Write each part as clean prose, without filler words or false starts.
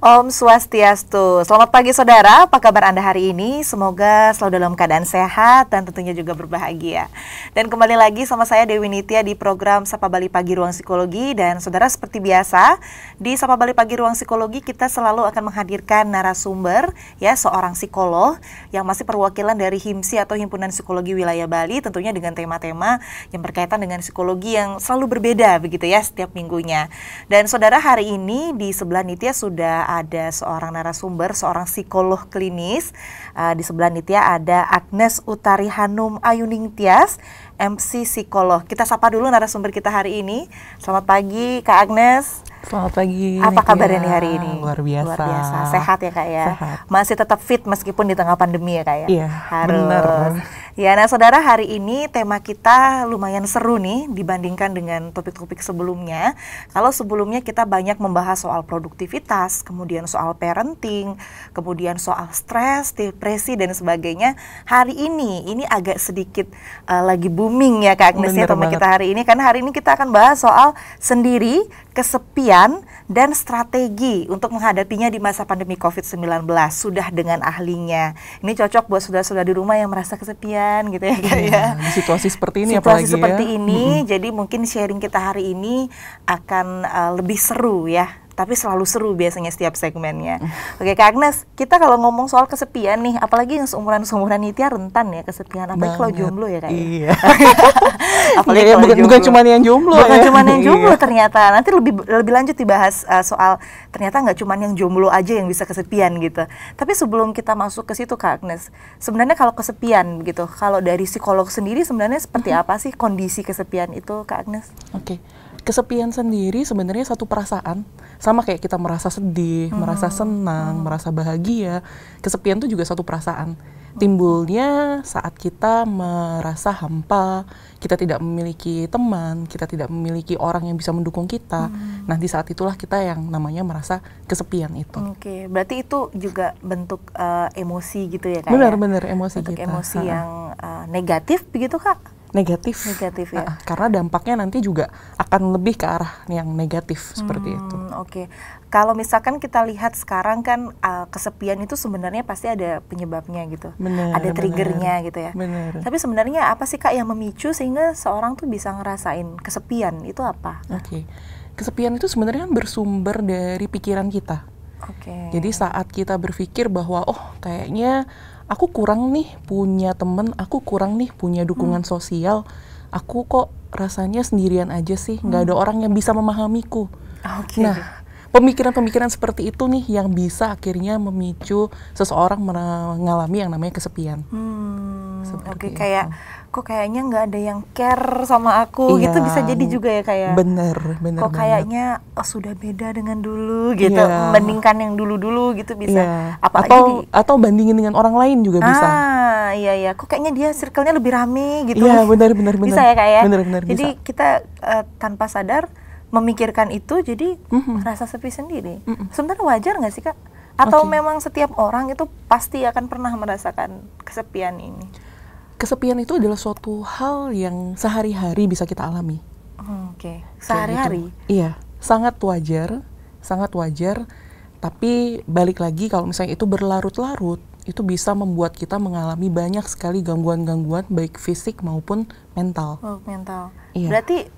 Om Swastiastu. Selamat pagi saudara, apa kabar Anda hari ini? Semoga selalu dalam keadaan sehat dan tentunya juga berbahagia. Dan kembali lagi sama saya Dewi Nitya di program Sapa Bali Pagi Ruang Psikologi. Dan saudara, seperti biasa di Sapa Bali Pagi Ruang Psikologi kita selalu akan menghadirkan narasumber, ya, seorang psikolog yang masih perwakilan dari HIMSI atau Himpunan Psikologi Wilayah Bali, tentunya dengan tema-tema yang berkaitan dengan psikologi yang selalu berbeda begitu ya setiap minggunya. Dan saudara, hari ini di sebelah Nitya sudah ada seorang narasumber, seorang psikolog klinis. Di sebelah Nitya ada Agnes Utari Hanum Ayuning Tias, MC psikolog. Kita sapa dulu narasumber kita hari ini. Selamat pagi Kak Agnes. Selamat pagi. Apa kabarnya nih hari ini? Luar biasa. Luar biasa. Sehat ya Kak ya? Sehat. Masih tetap fit meskipun di tengah pandemi ya Kak ya? Iya, harus. benar. Ya, nah saudara, hari ini tema kita lumayan seru nih dibandingkan dengan topik-topik sebelumnya. Kalau sebelumnya kita banyak membahas soal produktivitas, kemudian soal parenting, kemudian soal stres, depresi dan sebagainya. Hari ini agak sedikit lagi booming ya Kak Agnes ya topik kita hari ini, karena hari ini kita akan bahas soal sendiri, kesepian, dan strategi untuk menghadapinya di masa pandemi COVID-19. Sudah dengan ahlinya. Ini cocok buat saudara-saudara di rumah yang merasa kesepian gitu ya Kak ya. Di situasi seperti ini situasi apalagi seperti ya. ini, jadi mungkin sharing kita hari ini akan lebih seru ya. Tapi selalu seru biasanya setiap segmennya. Oke Kak Agnes, kita kalau ngomong soal kesepian nih, apalagi yang seumuran-seumuran Nitya rentan ya kesepian. Apalagi kalau jomblo ya Kak ya. Iya. Apalagi iya, kalau jomblo. bukan cuma yang jomblo bukan ya. cuma yang jomblo Iya. ternyata. Nanti lebih lanjut dibahas soal ternyata nggak cuma yang jomblo aja yang bisa kesepian gitu. Tapi sebelum kita masuk ke situ Kak Agnes, sebenarnya kalau kesepian gitu, kalau dari psikolog sendiri sebenarnya seperti apa sih kondisi kesepian itu Kak Agnes? Oke. Kesepian sendiri sebenarnya satu perasaan, sama kayak kita merasa sedih, merasa senang, merasa bahagia. Kesepian itu juga satu perasaan. Timbulnya saat kita merasa hampa, kita tidak memiliki teman, kita tidak memiliki orang yang bisa mendukung kita. Nah, di saat itulah kita yang namanya merasa kesepian itu. Oke, berarti itu juga bentuk emosi gitu ya Kak? Benar-benar emosi bentuk kita. emosi yang negatif begitu Kak? Negatif ya. Karena dampaknya nanti juga akan lebih ke arah yang negatif seperti itu. Oke. Kalau misalkan kita lihat sekarang kan kesepian itu sebenarnya pasti ada penyebabnya gitu. Ada triggernya gitu ya. Benar. Tapi sebenarnya apa sih Kak yang memicu sehingga seorang tuh bisa ngerasain kesepian itu apa? Oke. Kesepian itu sebenarnya kan bersumber dari pikiran kita. Oke. Jadi saat kita berpikir bahwa kayaknya aku kurang nih punya temen, aku kurang nih punya dukungan sosial, aku kok rasanya sendirian aja sih, nggak ada orang yang bisa memahamiku. Oke. Nah, pemikiran-pemikiran seperti itu nih yang bisa akhirnya memicu seseorang mengalami yang namanya kesepian. Oke, kayak kok kayaknya nggak ada yang care sama aku gitu, bisa jadi juga ya kayak bener kok kayaknya sudah beda dengan dulu gitu, membandingkan yang dulu-dulu gitu bisa. Atau bandingin dengan orang lain juga bisa. Iya, kok kayaknya dia circle-nya lebih rame gitu. Iya, benar. Bisa ya Kak ya? Benar, jadi bisa. kita tanpa sadar memikirkan itu, jadi merasa sepi sendiri. Sebenarnya wajar nggak sih Kak? Atau memang setiap orang itu pasti akan pernah merasakan kesepian ini? Kesepian itu adalah suatu hal yang sehari-hari bisa kita alami. Oke. Sehari-hari? Gitu. Iya, sangat wajar. Tapi balik lagi kalau misalnya itu berlarut-larut, itu bisa membuat kita mengalami banyak sekali gangguan-gangguan baik fisik maupun mental. Mental. Iya. Berarti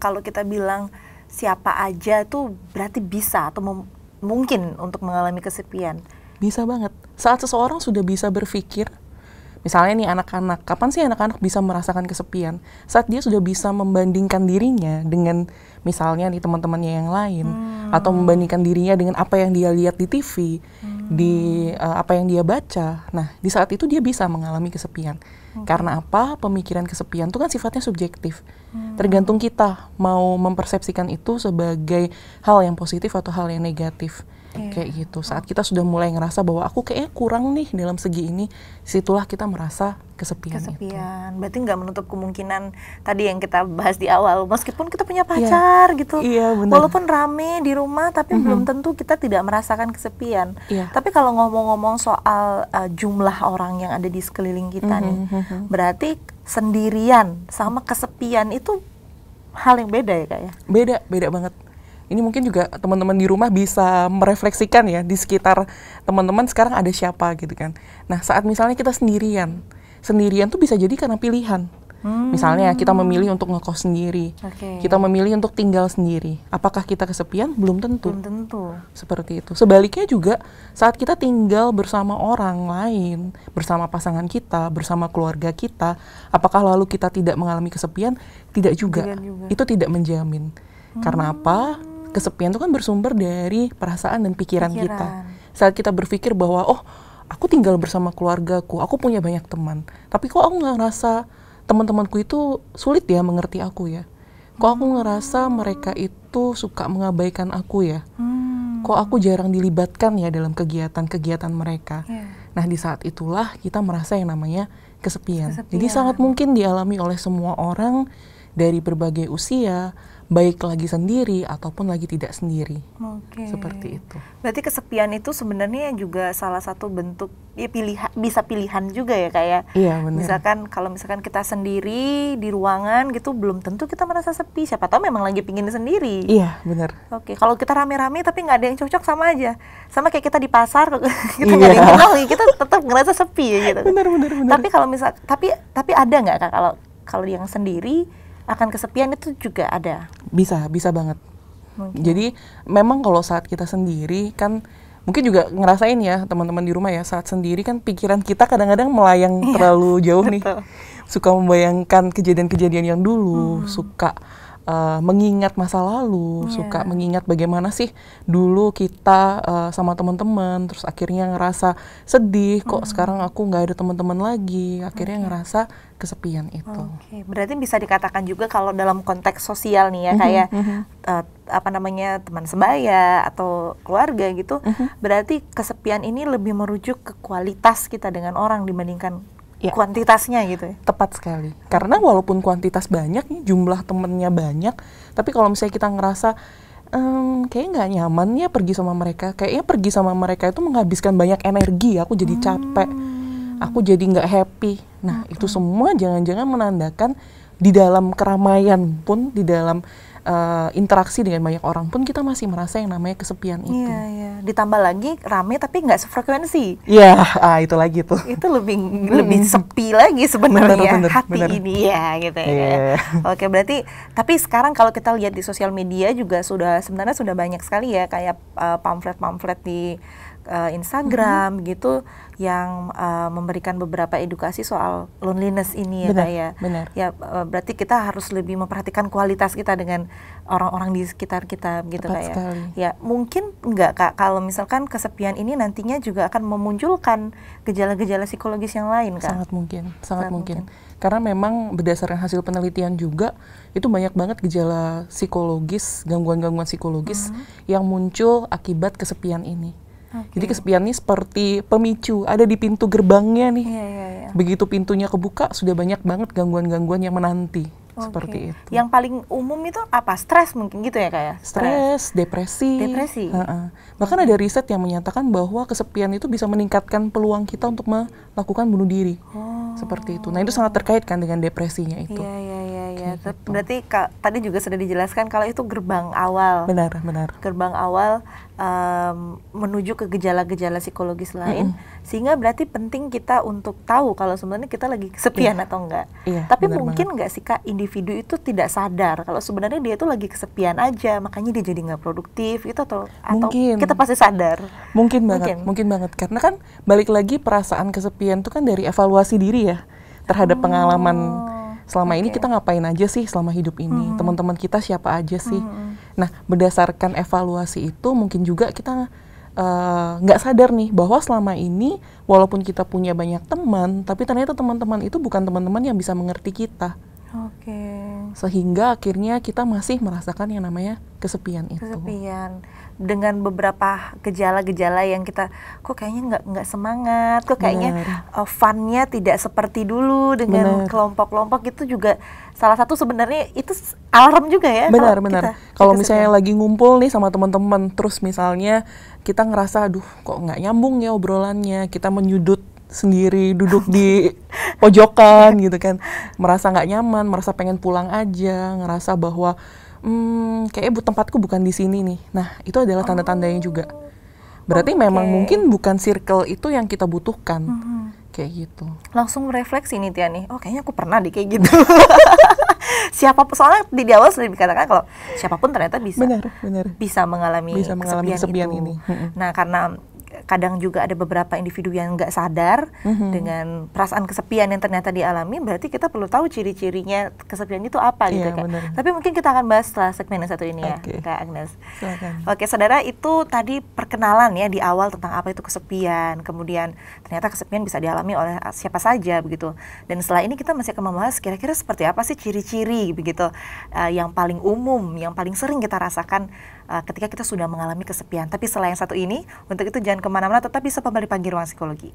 kalau kita bilang siapa aja tuh berarti bisa atau mungkin untuk mengalami kesepian? Bisa banget. Saat seseorang sudah bisa berpikir, misalnya nih anak-anak, kapan sih anak-anak bisa merasakan kesepian? Saat dia sudah bisa membandingkan dirinya dengan misalnya nih teman-temannya yang lain, atau membandingkan dirinya dengan apa yang dia lihat di TV, apa yang dia baca. Nah, di saat itu dia bisa mengalami kesepian. Karena apa? Pemikiran kesepian itu kan sifatnya subjektif. Tergantung kita mau mempersepsikan itu sebagai hal yang positif atau hal yang negatif. Kayak gitu. Saat kita sudah mulai ngerasa bahwa aku kayaknya kurang nih dalam segi ini, situlah kita merasa kesepian. Berarti nggak menutup kemungkinan tadi yang kita bahas di awal, meskipun kita punya pacar gitu, walaupun rame di rumah, tapi belum tentu kita tidak merasakan kesepian. Tapi kalau ngomong-ngomong soal jumlah orang yang ada di sekeliling kita nih, berarti sendirian sama kesepian itu hal yang beda ya Kak ya? Beda banget. Ini mungkin juga teman-teman di rumah bisa merefleksikan ya, di sekitar teman-teman sekarang ada siapa gitu kan. Nah, saat misalnya kita sendirian tuh bisa jadi karena pilihan. Misalnya kita memilih untuk ngekos sendiri, kita memilih untuk tinggal sendiri. Apakah kita kesepian? Belum tentu. Belum tentu. Seperti itu. Sebaliknya juga saat kita tinggal bersama orang lain, bersama pasangan kita, bersama keluarga kita, apakah lalu kita tidak mengalami kesepian? Tidak juga. Itu tidak menjamin. Karena apa? Kesepian itu kan bersumber dari perasaan dan pikiran kita. Saat kita berpikir bahwa, oh, aku tinggal bersama keluargaku, aku punya banyak teman, tapi kok aku nggak ngerasa teman-temanku itu sulit ya mengerti aku ya? Kok aku ngerasa mereka itu suka mengabaikan aku ya? Kok aku jarang dilibatkan ya dalam kegiatan-kegiatan mereka? Nah, di saat itulah kita merasa yang namanya kesepian. Jadi sangat mungkin dialami oleh semua orang dari berbagai usia, baik lagi sendiri ataupun lagi tidak sendiri. Seperti itu. Berarti kesepian itu sebenarnya juga salah satu bentuk ya bisa pilihan juga ya kayak. Iya, benar. Kalau misalkan kita sendiri di ruangan gitu belum tentu kita merasa sepi. Siapa tahu memang lagi pingin sendiri. Iya, benar. Kalau kita rame-rame tapi nggak ada yang cocok sama aja. Sama kayak kita di pasar kita nggak ada yang kenal, kita tetap ngerasa sepi ya gitu. Benar. Tapi kalau tapi ada nggak Kak kalau yang sendiri akan kesepian itu juga ada? Bisa banget. Jadi memang kalau saat kita sendiri kan mungkin juga ngerasain ya teman-teman di rumah ya, saat sendiri kan pikiran kita kadang-kadang melayang terlalu jauh nih. Suka membayangkan kejadian-kejadian yang dulu, suka mengingat masa lalu, suka mengingat bagaimana sih dulu kita sama teman-teman, terus akhirnya ngerasa sedih, kok sekarang aku nggak ada teman-teman lagi, akhirnya ngerasa kesepian itu. Berarti bisa dikatakan juga kalau dalam konteks sosial nih ya, kayak teman sebaya atau keluarga gitu, berarti kesepian ini lebih merujuk ke kualitas kita dengan orang dibandingkan kuantitasnya gitu ya? Tepat sekali. Karena walaupun kuantitas banyak, jumlah temennya banyak, tapi kalau misalnya kita ngerasa kayaknya nggak nyaman ya pergi sama mereka, kayaknya pergi sama mereka itu menghabiskan banyak energi, aku jadi capek, aku jadi nggak happy. Nah, itu semua jangan-jangan menandakan di dalam keramaian pun, di dalam interaksi dengan banyak orang pun kita masih merasa yang namanya kesepian itu. Iya. Ditambah lagi rame tapi nggak sefrekuensi. Iya, itu lagi tuh. Itu lebih sepi lagi sebenarnya hati bener. Ini ya gitu ya. Oke, berarti tapi sekarang kalau kita lihat di sosial media juga sebenarnya sudah banyak sekali ya kayak pamflet-pamflet di Instagram gitu yang memberikan beberapa edukasi soal loneliness ini ya kayak. Ya berarti kita harus lebih memperhatikan kualitas kita dengan orang-orang di sekitar kita gitu kayak. Ya mungkin enggak Kak kalau misalkan kesepian ini nantinya juga akan memunculkan gejala-gejala psikologis yang lain Kak? Sangat mungkin. Karena memang berdasarkan hasil penelitian juga itu banyak banget gejala psikologis, gangguan-gangguan psikologis yang muncul akibat kesepian ini. Jadi kesepian ini seperti pemicu, ada di pintu gerbangnya nih. Begitu pintunya kebuka, sudah banyak banget gangguan-gangguan yang menanti. Seperti itu. Yang paling umum itu apa? Stres mungkin gitu ya kayak? Stres, depresi. Bahkan ada riset yang menyatakan bahwa kesepian itu bisa meningkatkan peluang kita untuk melakukan bunuh diri. Seperti itu. Nah, itu sangat terkait kan dengan depresinya itu. Iya. Berarti tadi juga sudah dijelaskan kalau itu gerbang awal. Benar. Gerbang awal menuju ke gejala-gejala psikologis lain, sehingga berarti penting kita untuk tahu kalau sebenarnya kita lagi kesepian atau enggak. Tapi mungkin enggak sih Kak, individu itu tidak sadar kalau sebenarnya dia itu lagi kesepian aja, makanya dia jadi nggak produktif itu atau kita pasti sadar. Mungkin banget. Karena kan balik lagi perasaan kesepian itu kan dari evaluasi diri ya terhadap pengalaman selama ini kita ngapain aja sih selama hidup ini, teman-teman kita siapa aja sih. Nah, berdasarkan evaluasi itu mungkin juga kita nggak sadar nih bahwa selama ini walaupun kita punya banyak teman, tapi ternyata teman-teman itu bukan teman-teman yang bisa mengerti kita. Sehingga akhirnya kita masih merasakan yang namanya kesepian itu. Dengan beberapa gejala-gejala yang kita kok kayaknya nggak semangat, kok kayaknya fun-nya tidak seperti dulu dengan kelompok-kelompok, itu juga salah satu sebenarnya itu alarm juga ya. Benar. Kalau misalnya lagi ngumpul nih sama teman-teman, terus misalnya kita ngerasa aduh kok nggak nyambung ya obrolannya, kita menyudut sendiri, duduk di pojokan gitu kan, merasa nggak nyaman, merasa pengen pulang aja, ngerasa bahwa Kayaknya tempatku bukan di sini nih. Nah, itu adalah tanda-tandanya juga. Berarti Oke. memang mungkin bukan circle itu yang kita butuhkan. Kayak gitu. Langsung refleksi nih Tia nih, oh kayaknya aku pernah deh kayak gitu. Siapapun, soalnya di awal sudah dikatakan kalau siapapun ternyata Benar. bisa mengalami kesepian itu. ini. Nah, karena kadang juga ada beberapa individu yang nggak sadar dengan perasaan kesepian yang ternyata dialami, berarti kita perlu tahu ciri-cirinya kesepian itu apa gitu Iya, Kak. benar. Tapi mungkin kita akan bahas setelah segmen yang satu ini ya, Oke. Kak Agnes. Silakan. Oke, saudara, itu tadi perkenalan ya di awal tentang apa itu kesepian. Kemudian ternyata kesepian bisa dialami oleh siapa saja begitu. Dan setelah ini kita masih akan membahas kira-kira seperti apa sih ciri-ciri begitu yang paling umum, yang paling sering kita rasakan ketika kita sudah mengalami kesepian. Tapi setelah yang satu ini, untuk itu jangan kemana-mana, tetap bisa Pembali Pagi Ruang Psikologi.